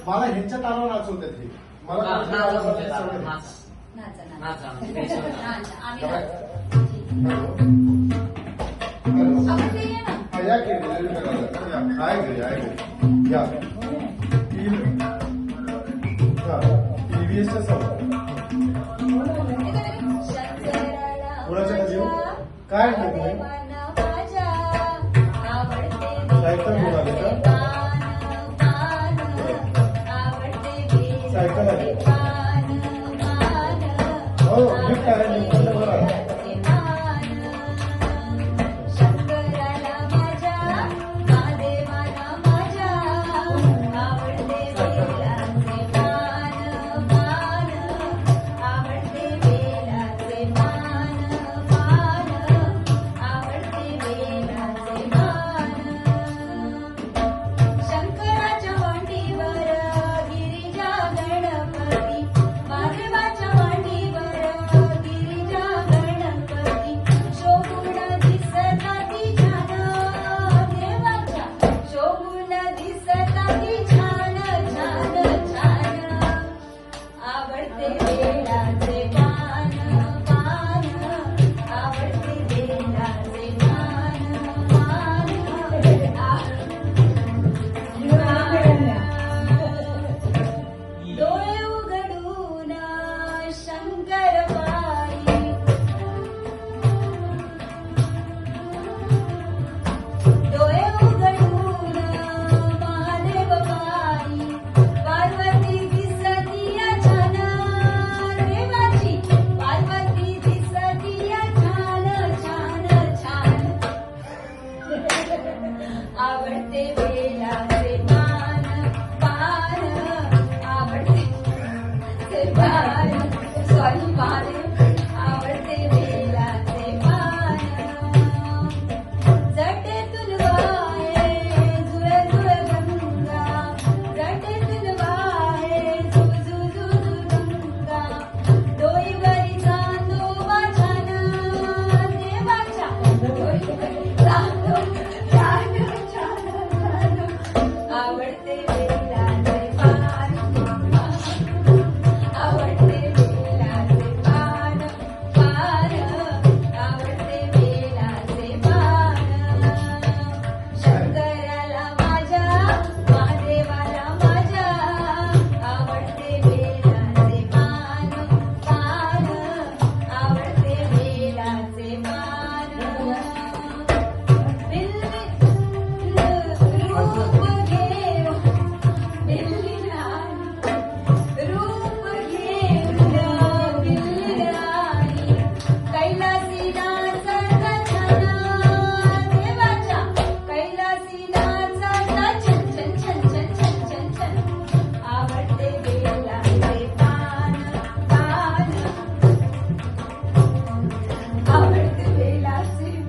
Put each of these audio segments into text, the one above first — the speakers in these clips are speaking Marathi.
मला ह्यांच्या तारावर नाचवतात हे मला टीव्हीएसच्या सवय कोणाच्या जीव काय सायकल बोलाले का सायकल आहे हो गिफ्ट आहे गिफ्ट बघा गिरिजा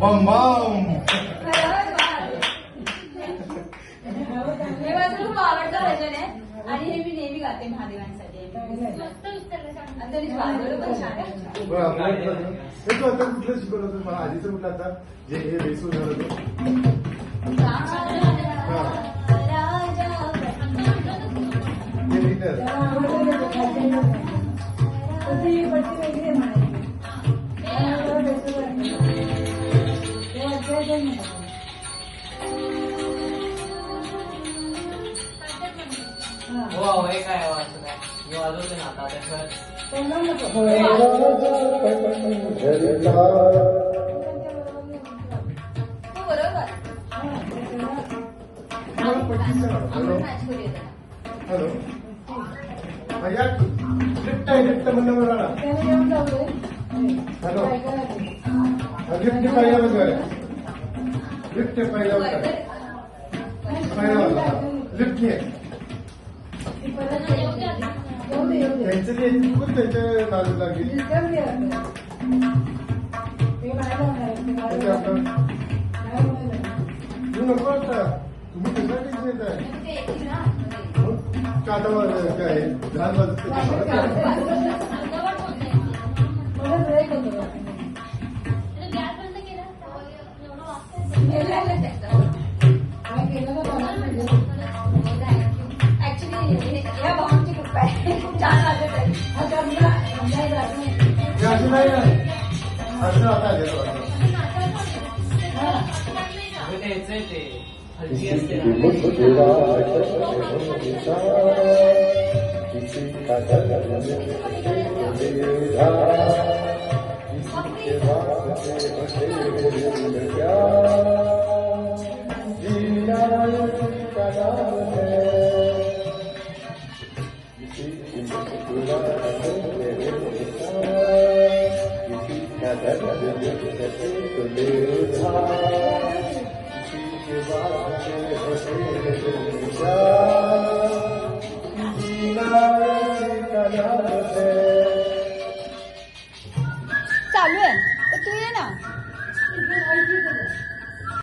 बम बम. हे माझं खूप आवडतं भजन आहे आणि हे मी नेहमी गाते महादेवांसाठी. आणि त्यांनी वाजवलं पण छान आहे. बरं, आपल्याला हे तू आता कुठलं शिकवलं होतं मला आधीचं कुठलं आता जे हे बेसूर झालं ते हे विनर. हो हे काय असं काय मी वाजवते ना आता त्याशिवाय हो बरोबर. तुम्हाला पट्टीचं नाव. आपण हॅलो मॅच करूया त्याला. हॅलो भैया लिफ्ट आहे लिफ्ट म्हणलं मला हॅलो लिफ्ट पहिला बघाय लिफ्ट पहिला बघाय पहिला लिफ्ट घे त्यांचं ते खूप त्यांच्या नाजूक लागली तू नको आता तुम्ही कसं टेन्शन येत आहे ते येतील ना. आता काय लहान ऍक्च्युली या भावांची कृपा आहे. खूप छान वाटत आहे. अजून नाही असं आता घेतो ते यायचंय ते हलकी असते ना चालू आहे तर तू ये ना.